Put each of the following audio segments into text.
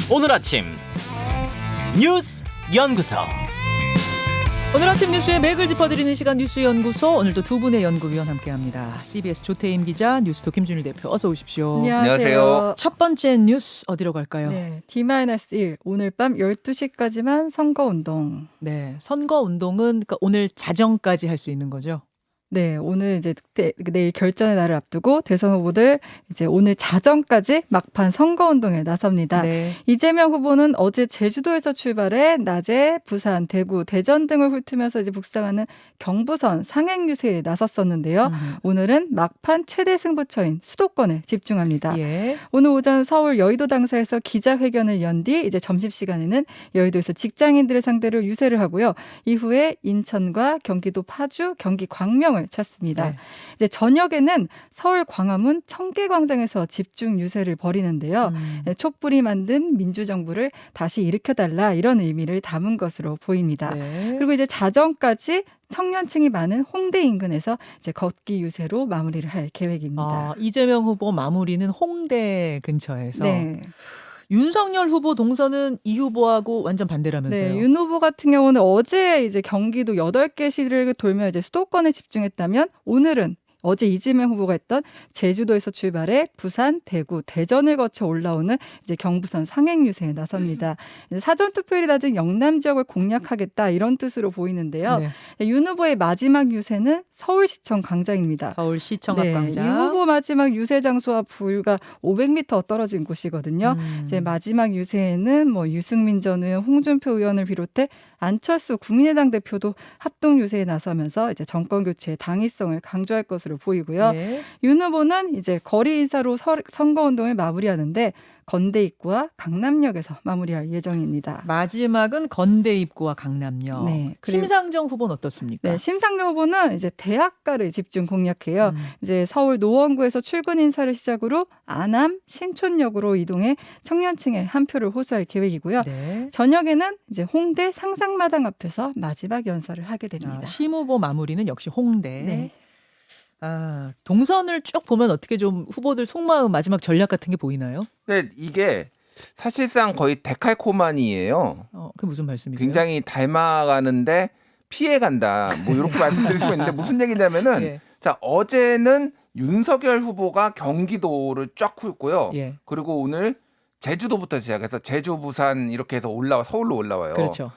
오늘 아침 뉴스 연구소. 오늘 아침 뉴스의 맥을 짚어드리는 시간 뉴스 연구소. 오늘도 두 분의 연구위원 함께합니다. CBS 조태임 기자, 뉴스톱 김준일 대표, 어서 오십시오. 안녕하세요. 첫 번째 뉴스 어디로 갈까요? 네, D-1 오늘 밤 12시까지만 선거운동. 네, 선거운동은 그러니까 오늘 자정까지 할 수 있는 거죠? 네, 오늘 이제 내일 결전의 날을 앞두고 대선 후보들 이제 오늘 자정까지 막판 선거운동에 나섭니다. 네. 이재명 후보는 어제 제주도에서 출발해 낮에 부산, 대구, 대전 등을 훑으면서 이제 북상하는 경부선 상행 유세에 나섰었는데요. 오늘은 막판 최대 승부처인 수도권에 집중합니다. 예. 오늘 오전 서울 여의도 당사에서 기자회견을 연 뒤 이제 점심시간에는 여의도에서 직장인들을 상대로 유세를 하고요. 이후에 인천과 경기도 파주, 경기 광명을 찾습니다. 네. 이제 저녁에는 서울 광화문 청계광장에서 집중 유세를 벌이는데요. 촛불이 만든 민주정부를 다시 일으켜달라 이런 의미를 담은 것으로 보입니다. 네. 그리고 이제 자정까지 청년층이 많은 홍대 인근에서 이제 걷기 유세로 마무리를 할 계획입니다. 아, 이재명 후보 마무리는 홍대 근처에서. 네. 윤석열 후보 동선은 이 후보하고 완전 반대라면서요? 네, 윤 후보 같은 경우는 어제 이제 경기도 8개 시를 돌며 이제 수도권에 집중했다면 오늘은 어제 이재명 후보가 했던 제주도에서 출발해 부산, 대구, 대전을 거쳐 올라오는 이제 경부선 상행 유세에 나섭니다. 사전 투표율이 낮은 영남 지역을 공략하겠다 이런 뜻으로 보이는데요. 네. 윤 후보의 마지막 유세는 서울시청 광장입니다. 서울시청 앞 네, 광장. 이 후보 마지막 유세 장소와 불과 500m 떨어진 곳이거든요. 이제 마지막 유세에는 뭐 유승민 전 의원, 홍준표 의원을 비롯해 안철수 국민의당 대표도 합동 유세에 나서면서 이제 정권 교체의 당위성을 강조할 것으로 보이고요. 네. 윤 후보는 이제 거리 인사로 선거운동을 마무리하는데 건대 입구와 강남역에서 마무리할 예정입니다. 마지막은 건대 입구와 강남역. 네, 그리고- 심상정 후보는 어떻습니까? 네, 심상정 후보는 이제 대학가를 집중 공략해요. 이제 서울 노원구에서 출근 인사를 시작으로 안암, 신촌역으로 이동해 청년층에 한 표를 호소할 계획이고요. 네. 저녁에는 이제 홍대 상상마당 앞에서 마지막 연설을 하게 됩니다. 심 후보 마무리는 역시 홍대. 네. 아, 동선을 쭉 보면 어떻게 좀 후보들 속마음 마지막 전략 같은 게 보이나요? 근데 이게 사실상 거의 데칼코마니예요. 그게 무슨 말씀이세요? 굉장히 닮아가는데 피해간다. 뭐 이렇게 말씀드릴 수가 있는데 무슨 얘기냐면은 예. 자 어제는 윤석열 후보가 경기도를 쫙 훑고요. 예. 그리고 오늘 제주도부터 시작해서 제주, 부산 이렇게 해서 서울로 올라와요. 그렇죠.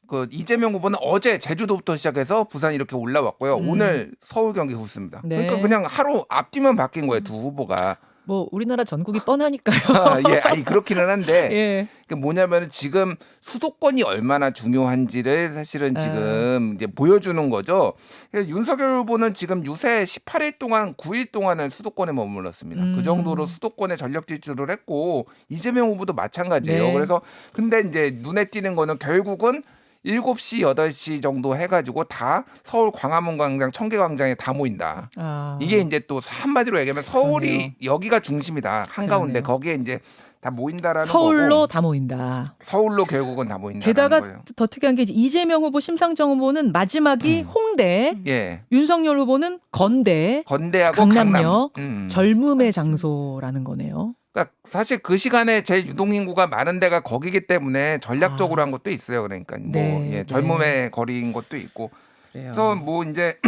그 이재명 후보는 어제 제주도부터 시작해서 부산 이렇게 올라왔고요. 오늘 서울, 경기 훑습니다. 네. 그러니까 그냥 하루 앞뒤만 바뀐 거예요, 두 후보가. 뭐 우리나라 전국이 뻔하니까요. 예, 아니 그렇기는 한데 예. 그 뭐냐면 지금 수도권이 얼마나 중요한지를 사실은 지금 이제 보여주는 거죠. 그래서 윤석열 후보는 지금 유세 18일 동안 9일 동안은 수도권에 머물렀습니다. 그 정도로 수도권에 전력 질주를 했고 이재명 후보도 마찬가지예요. 네. 그래서 근데 이제 눈에 띄는 거는 결국은 7시, 8시 정도 해가지고 다 서울 광화문 광장, 청계광장에 다 모인다. 아, 이게 이제 또 한마디로 얘기하면 서울이 그러네요. 여기가 중심이다. 한가운데 그러네요. 거기에 이제 다 모인다라는 서울로 거고. 다 모인다. 서울로 결국은 다 모인다는 게다가 거예요. 더 특이한 게 이재명 후보, 심상정 후보는 마지막이 홍대, 예. 윤석열 후보는 건대, 건대하고 강남역, 강남. 젊음의 장소라는 거네요. 그러니까 사실 그 시간에 제일 유동 인구가 많은 데가 거기기 때문에 전략적으로 한 것도 있어요. 그러니까 뭐 네, 예, 젊음의 거리인 것도 있고. 그래요. 그래서 뭐 이제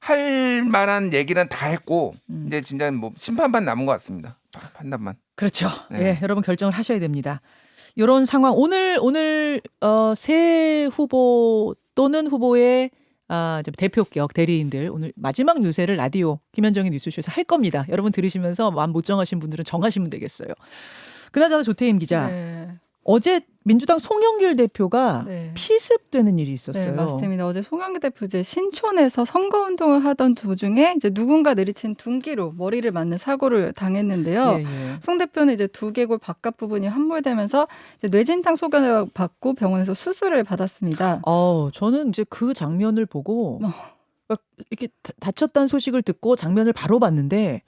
할 만한 얘기는 다 했고 이제 진짜 뭐 심판만 남은 것 같습니다. 판단만. 그렇죠. 네. 예, 여러분 결정을 하셔야 됩니다. 이런 상황 오늘 새 후보 또는 후보의 이제 대표격 대리인들 오늘 마지막 유세를 라디오 김현정의 뉴스쇼에서 할 겁니다. 여러분 들으시면서 마음 못 정하신 분들은 정하시면 되겠어요. 그나저나 조태임 기자, 네. 어제 민주당 송영길 대표가 네. 피습되는 일이 있었어요. 네, 맞습니다. 어제 송영길 대표 이제 신촌에서 선거운동을 하던 도중에 이제 누군가 내리친 둔기로 머리를 맞는 사고를 당했는데요. 예, 예. 송 대표는 이제 두개골 바깥 부분이 함몰되면서 이제 뇌진탕 소견을 받고 병원에서 수술을 받았습니다. 저는 이제 그 장면을 보고 어. 그러니까 이렇게 다쳤다는 소식을 듣고 장면을 바로 봤는데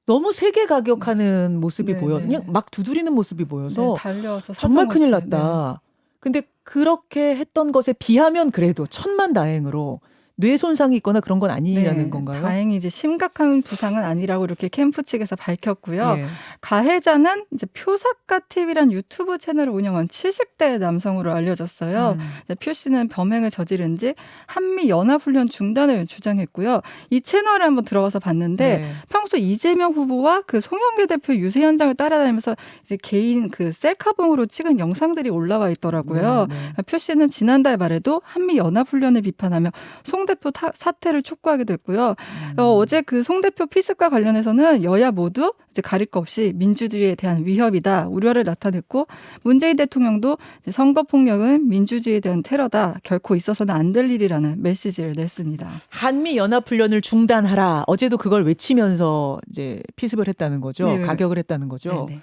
너무 세게 가격하는 모습이 네, 보여서 네. 그냥 막 두드리는 모습이 보여서 네, 달려와서 정말 사정없이, 큰일 네. 났다. 근데 그렇게 했던 것에 비하면 그래도 천만다행으로 뇌 손상이 있거나 그런 건 아니라는 네, 건가요? 다행히 이제 심각한 부상은 아니라고 이렇게 캠프 측에서 밝혔고요. 예. 가해자는 이제 표사카 TV란 유튜브 채널을 운영한 70대 남성으로 알려졌어요. 표 씨는 범행을 저지른 지 한미 연합훈련 중단을 주장했고요. 이 채널에 한번 들어가서 봤는데 네. 평소 이재명 후보와 그 송영길 대표 유세 현장을 따라다니면서 이제 개인 그 셀카봉으로 찍은 영상들이 올라와 있더라고요. 네, 네. 표 씨는 지난달 말에도 한미 연합훈련을 비판하며 송 대표 사퇴를 촉구하기도 했고요. 어제 그 송 대표 피습과 관련해서는 여야 모두 이제 가릴 거 없이 민주주의에 대한 위협이다 우려를 나타냈고 문재인 대통령도 선거 폭력은 민주주의에 대한 테러다 결코 있어서는 안 될 일이라는 메시지를 냈습니다. 한미 연합 훈련을 중단하라. 어제도 그걸 외치면서 이제 피습을 했다는 거죠. 네. 가격을 했다는 거죠. 네네.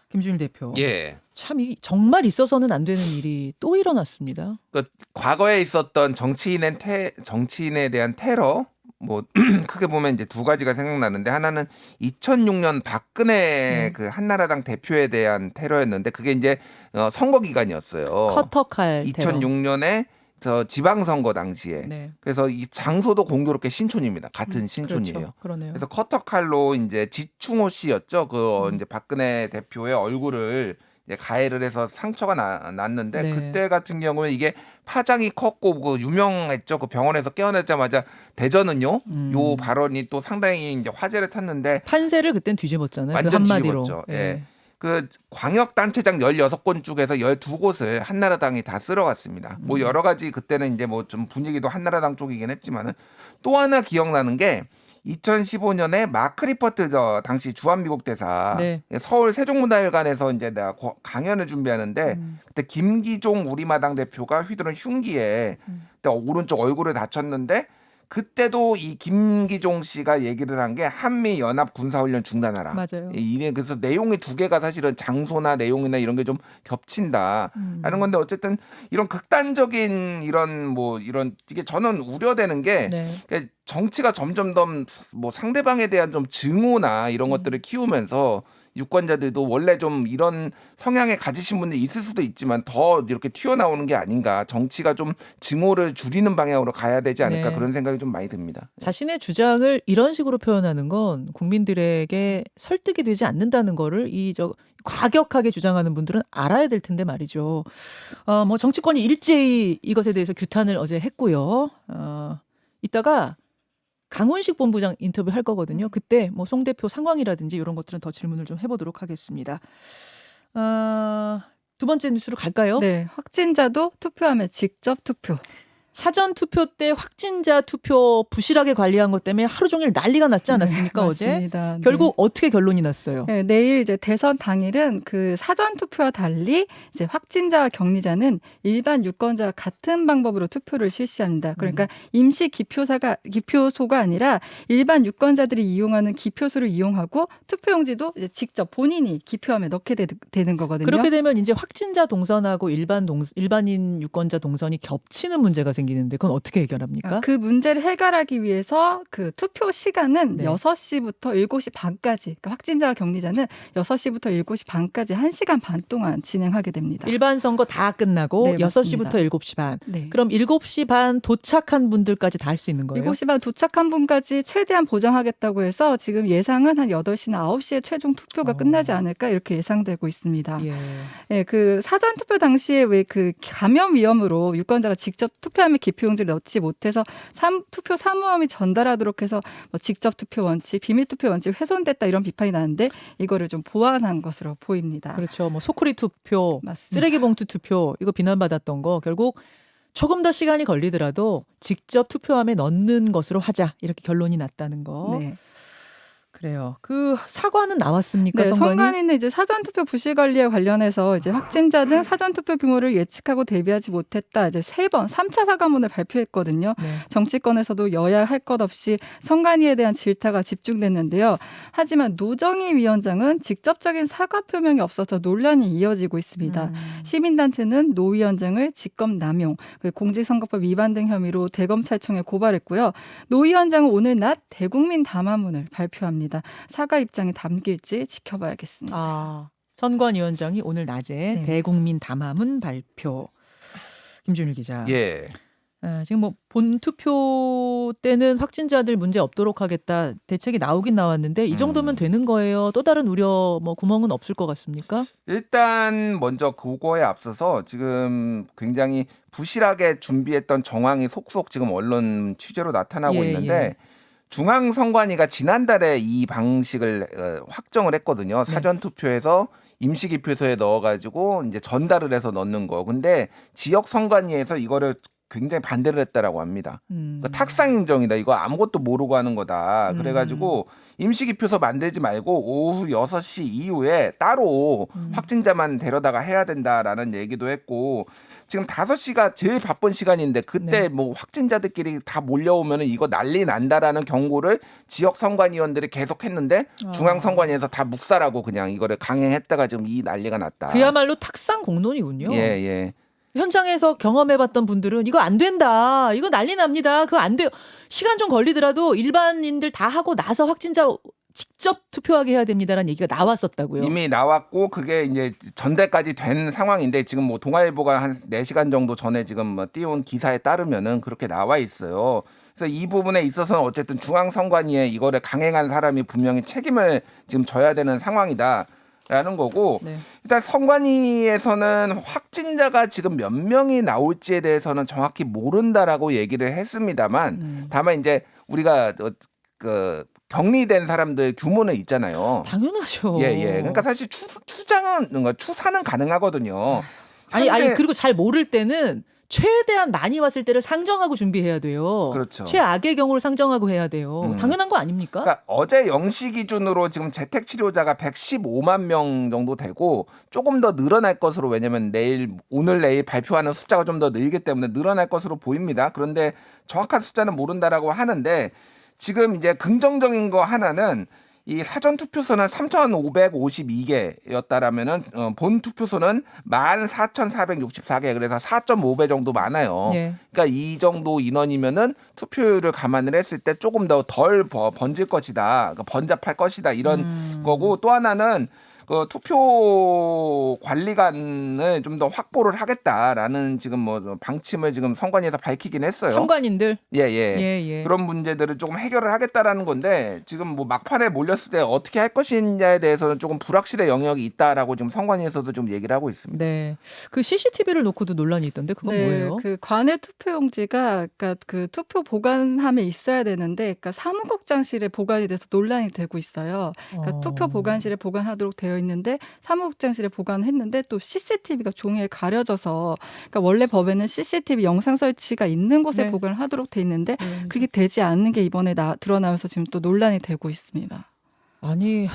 김준일 대표. 예. 참 이 정말 있어서는 안 되는 일이 또 일어났습니다. 그러니까 과거에 있었던 정치인에 대한 테러 뭐 크게 보면 이제 두 가지가 생각나는데 하나는 2006년 박근혜 그 한나라당 대표에 대한 테러였는데 그게 이제 선거 기간이었어요. 커터칼 테러. 2006년에 저 지방선거 당시에. 네. 그래서 이 장소도 공교롭게 신촌입니다. 같은 신촌이에요. 그렇죠. 그러네요. 그래서 커터칼로 이제 지충호 씨였죠. 그 이제 박근혜 대표의 얼굴을 이제 가해를 해서 상처가 났는데 네. 그때 같은 경우에 이게 파장이 컸고 그 유명했죠. 그 병원에서 깨어나자마자 대전은요. 요 발언이 또 상당히 이제 화제를 탔는데 판세를 그땐 뒤집었잖아요. 완전 그 한마디로. 뒤집었죠. 예. 그 광역단체장 16곳 중에서 12곳을 한나라당이 다 쓸어갔습니다. 뭐 여러 가지 그때는 이제 뭐 좀 분위기도 한나라당 쪽이긴 했지만은 또 하나 기억나는 게 2015년에 마크 리퍼트 당시 주한미국 대사 네. 서울 세종문화회관에서 이제 내가 강연을 준비하는데 그때 김기종 우리마당 대표가 휘두른 흉기에 그때 오른쪽 얼굴을 다쳤는데 그때도 이 김기종 씨가 얘기를 한 게 한미 연합 군사훈련 중단하라. 맞아요. 이게 그래서 내용이 두 개가 사실은 장소나 내용이나 이런 게 좀 겹친다 하는 건데 어쨌든 이런 극단적인 이런 뭐 이런 이게 저는 우려되는 게 네. 그러니까 정치가 점점 더 뭐 상대방에 대한 좀 증오나 이런 것들을 키우면서 유권자들도 원래 좀 이런 성향을 가지신 분들이 있을 수도 있지만 더 이렇게 튀어나오는 게 아닌가. 정치가 좀 증오를 줄이는 방향으로 가야 되지 않을까 네. 그런 생각이 좀 많이 듭니다. 자신의 주장을 이런 식으로 표현하는 건 국민들에게 설득이 되지 않는다는 거를 과격하게 주장하는 분들은 알아야 될 텐데 말이죠. 뭐 정치권이 일제히 이것에 대해서 규탄을 어제 했고요. 이따가 강훈식 본부장 인터뷰 할 거거든요. 그때 뭐 송 대표 상황이라든지 이런 것들은 더 질문을 좀 해보도록 하겠습니다. 두 번째 뉴스로 갈까요? 네, 확진자도 투표하면 직접 투표. 사전 투표 때 확진자 투표 부실하게 관리한 것 때문에 하루 종일 난리가 났지 않았습니까? 네, 어제? 맞습니다. 네. 결국 어떻게 결론이 났어요? 네, 내일 이제 대선 당일은 그 사전 투표와 달리 이제 확진자와 격리자는 일반 유권자와 같은 방법으로 투표를 실시합니다. 그러니까 임시 기표소가 아니라 일반 유권자들이 이용하는 기표소를 이용하고 투표용지도 이제 직접 본인이 기표함에 넣게 되는 거거든요. 그렇게 되면 이제 확진자 동선하고 일반인 유권자 동선이 겹치는 문제가 생기는데 그건 어떻게 해결합니까? 그 문제를 해결하기 위해서 그 투표 시간은 네. 6시부터 7시 반까지, 그러니까 확진자와 격리자는 6시부터 7시 반까지 1시간 반 동안 진행하게 됩니다. 일반 선거 다 끝나고 네, 6시부터 맞습니다. 7시 반. 네. 그럼 7시 반 도착한 분들까지 다 할 수 있는 거예요? 7시 반 도착한 분까지 최대한 보장하겠다고 해서 지금 예상은 한 8시나 9시에 최종 투표가 끝나지 않을까 이렇게 예상되고 있습니다. 예. 네, 그 사전 투표 당시에 왜 그 감염 위험으로 유권자가 직접 투표함에 기표용지를 넣지 못해서 투표 사무함이 전달하도록 해서 뭐 직접 투표 원칙, 비밀 투표 원칙 훼손됐다 이런 비판이 나는데 이거를 좀 보완한 것으로 보입니다. 그렇죠. 뭐 소쿠리 투표, 맞습니다. 쓰레기 봉투 투표 이거 비난받았던 거 결국 조금 더 시간이 걸리더라도 직접 투표함에 넣는 것으로 하자 이렇게 결론이 났다는 거. 네. 그래요. 그 사과는 나왔습니까? 네, 선관위? 선관위는 이제 사전투표 부실 관리에 관련해서 이제 확진자 등 사전투표 규모를 예측하고 대비하지 못했다. 이제 3번 3차 사과문을 발표했거든요. 네. 정치권에서도 여야 할 것 없이 선관위에 대한 질타가 집중됐는데요. 하지만 노정희 위원장은 직접적인 사과 표명이 없어서 논란이 이어지고 있습니다. 시민단체는 노 위원장을 직권남용, 공직선거법 위반 등 혐의로 대검찰청에 고발했고요. 노 위원장은 오늘 낮 대국민 담화문을 발표합니다. 사과 입장이 담길지 지켜봐야겠습니다. 선관위원장이 오늘 낮에 네. 대국민 담화문 발표. 김준일 기자. 예. 지금 뭐 본투표 때는 확진자들 문제 없도록 하겠다 대책이 나오긴 나왔는데 이 정도면 되는 거예요? 또 다른 우려 뭐 구멍은 없을 것 같습니까? 일단 먼저 그거에 앞서서 지금 굉장히 부실하게 준비했던 정황이 속속 지금 언론 취재로 나타나고 예, 있는데 예. 중앙선관위가 지난달에 이 방식을 확정을 했거든요. 네. 사전투표에서 임시기표소에 넣어가지고 이제 전달을 해서 넣는 거. 근데 지역선관위에서 이거를 굉장히 반대를 했다라고 합니다. 그러니까 탁상인정이다. 이거 아무것도 모르고 하는 거다. 그래가지고 임시기표소 만들지 말고 오후 6시 이후에 따로 확진자만 데려다가 해야 된다라는 얘기도 했고 지금 5시가 제일 바쁜 시간인데 그때 네. 뭐 확진자들끼리 다 몰려오면 이거 난리 난다라는 경고를 지역 선관위원들이 계속 했는데 중앙선관위에서 다 묵살하고 그냥 이거를 강행했다가 지금 이 난리가 났다. 그야말로 탁상 공론이군요. 예, 예. 현장에서 경험해봤던 분들은 이거 안 된다. 이거 난리 납니다. 그거 안 돼요. 시간 좀 걸리더라도 일반인들 다 하고 나서 확진자 직접 투표하게 해야 됩니다라는 얘기가 나왔었다고요. 이미 나왔고 그게 이제 전달까지 된 상황인데 지금 뭐 동아일보가 한 4시간 정도 전에 지금 뭐 띄운 기사에 따르면은 그렇게 나와 있어요. 그래서 이 부분에 있어서는 어쨌든 중앙선관위에 이거를 강행한 사람이 분명히 책임을 지금 져야 되는 상황이다라는 거고 네. 일단 선관위에서는 확진자가 지금 몇 명이 나올지에 대해서는 정확히 모른다라고 얘기를 했습니다만 다만 이제 우리가 그 격리된 사람들 규모는 있잖아요. 당연하죠. 예, 예. 그러니까 사실 추사는 가능하거든요. 아니 현재- 그리고 잘 모를 때는 최대한 많이 왔을 때를 상정하고 준비해야 돼요. 그렇죠. 최악의 경우를 상정하고 해야 돼요. 당연한 거 아닙니까? 그러니까 어제 0시 기준으로 지금 재택 치료자가 115만 명 정도 되고 조금 더 늘어날 것으로 왜냐면 오늘 내일 발표하는 숫자가 좀 더 늘기 때문에 늘어날 것으로 보입니다. 그런데 정확한 숫자는 모른다라고 하는데 지금 이제 긍정적인 거 하나는 이 사전 투표소는 3,552개였다라면은 본 투표소는 14,464개 그래서 4.5배 정도 많아요. 예. 그러니까 이 정도 인원이면은 투표율을 감안을 했을 때 조금 더 덜 번질 것이다, 그러니까 번잡할 것이다 이런 거고 또 하나는 그 투표 관리관을 좀 더 확보를 하겠다라는 지금 뭐 방침을 지금 선관위에서 밝히긴 했어요. 참관인들. 예, 예. 예. 그런 문제들을 조금 해결을 하겠다라는 건데 지금 뭐 막판에 몰렸을 때 어떻게 할 것이냐에 대해서는 조금 불확실의 영역이 있다라고 지금 선관위에서도 좀 얘기를 하고 있습니다. 네. 그 CCTV를 놓고도 논란이 있던데 그건 뭐예요? 그 관외 투표용지가 그러니까 그 투표 보관함에 있어야 되는데 그러니까 사무국장실에 보관이 돼서 논란이 되고 있어요. 그러니까 투표 보관실에 보관하도록 되어 있는데 사무국장실에 보관했는데 또 CCTV가 종이에 가려져서 그러니까 원래 법에는 CCTV 영상 설치가 있는 곳에 네. 보관을 하도록 돼 있는데 네. 그게 되지 않는 게 이번에 드러나면서 지금 또 논란이 되고 있습니다. 아니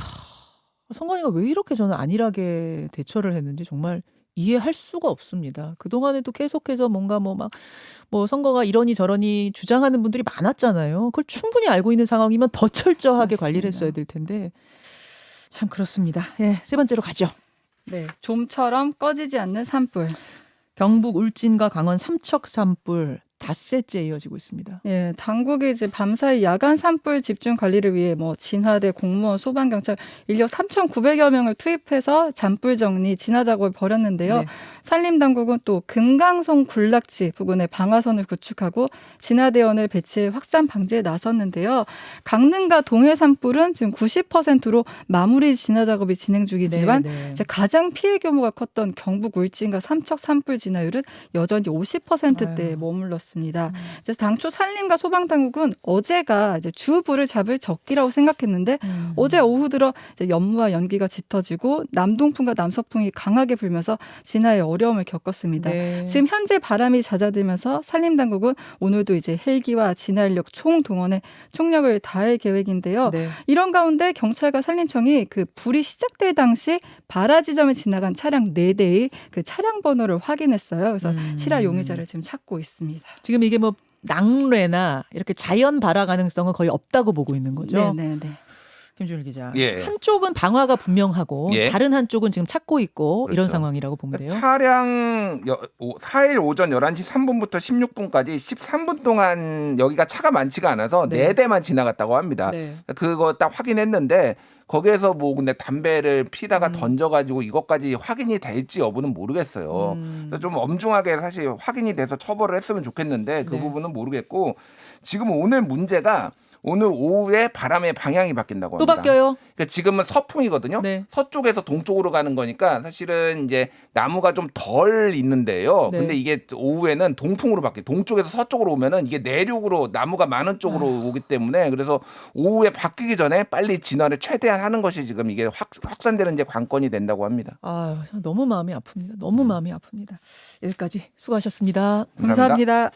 선관위가 왜 이렇게 저는 안일하게 대처를 했는지 정말 이해할 수가 없습니다. 그동안에도 계속해서 뭔가 뭐 선거가 이러니 저러니 주장하는 분들이 많았잖아요. 그걸 충분히 알고 있는 상황이면 더 철저하게 맞습니다. 관리를 했어야 될 텐데 참 그렇습니다. 예, 세 번째로 가죠. 네, 좀처럼 꺼지지 않는 산불. 경북 울진과 강원 삼척 산불 닷새째 이어지고 있습니다. 예, 당국이 이제 밤사이 야간 산불 집중 관리를 위해 뭐 진화대 공무원, 소방경찰 인력 3,900여 명을 투입해서 잔불 정리, 진화 작업을 벌였는데요. 네. 산림당국은 또 금강송 군락지 부근에 방화선을 구축하고 진화대원을 배치해 확산 방지에 나섰는데요. 강릉과 동해 산불은 지금 90%로 마무리 진화 작업이 진행 중이지만 네. 이제 가장 피해 규모가 컸던 경북 울진과 삼척 산불 진화율은 여전히 50%대에 아유. 머물렀습니다. 그래서 당초 산림과 소방당국은 어제가 이제 주불을 잡을 적기라고 생각했는데 어제 오후 들어 이제 연무와 연기가 짙어지고 남동풍과 남서풍이 강하게 불면서 진화에 어려움을 겪었습니다. 네. 지금 현재 바람이 잦아들면서 산림당국은 오늘도 이제 헬기와 진화 인력 총동원에 총력을 다할 계획인데요. 네. 이런 가운데 경찰과 산림청이 그 불이 시작될 당시 발화 지점을 지나간 차량 4대의 그 차량 번호를 확인했어요. 그래서 실화 용의자를 지금 찾고 있습니다. 지금 이게 뭐 낭뢰나 이렇게 자연 발화 가능성은 거의 없다고 보고 있는 거죠. 네. 김준일 기자. 예. 한쪽은 방화가 분명하고 예. 다른 한쪽은 지금 찾고 있고 이런 그렇죠. 상황이라고 보면 돼요. 차량 4일 오전 11시 3분부터 16분까지 13분 동안 여기가 차가 많지가 않아서 네. 4대만 지나갔다고 합니다. 네. 그거 딱 확인했는데 거기에서 뭐 근데 담배를 피다가 던져가지고 이것까지 확인이 될지 여부는 모르겠어요. 그래서 좀 엄중하게 사실 확인이 돼서 처벌을 했으면 좋겠는데 그 네. 부분은 모르겠고 지금 오늘 문제가 오늘 오후에 바람의 방향이 바뀐다고 또 합니다. 바뀌어요? 그러니까 지금은 서풍이거든요. 네. 서쪽에서 동쪽으로 가는 거니까 사실은 이제 나무가 좀 덜 있는데요. 네. 근데 이게 오후에는 동풍으로 바뀌어요. 동쪽에서 서쪽으로 오면은 이게 내륙으로 나무가 많은 쪽으로 오기 때문에 그래서 오후에 바뀌기 전에 빨리 진화를 최대한 하는 것이 지금 이게 확산되는 이제 관건이 된다고 합니다. 아, 너무 마음이 아픕니다. 너무 마음이 아픕니다. 여기까지 수고하셨습니다. 감사합니다.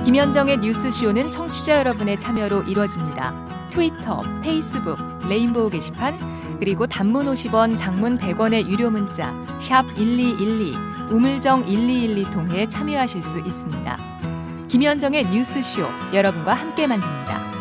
김현정의 뉴스쇼는 청취자 여러분의 참여로 이루어집니다. 트위터, 페이스북, 레인보우 게시판, 그리고 단문 50원, 장문 100원의 유료 문자 샵 1212, 우물정 1212 통해 참여하실 수 있습니다. 김현정의 뉴스쇼, 여러분과 함께 만듭니다.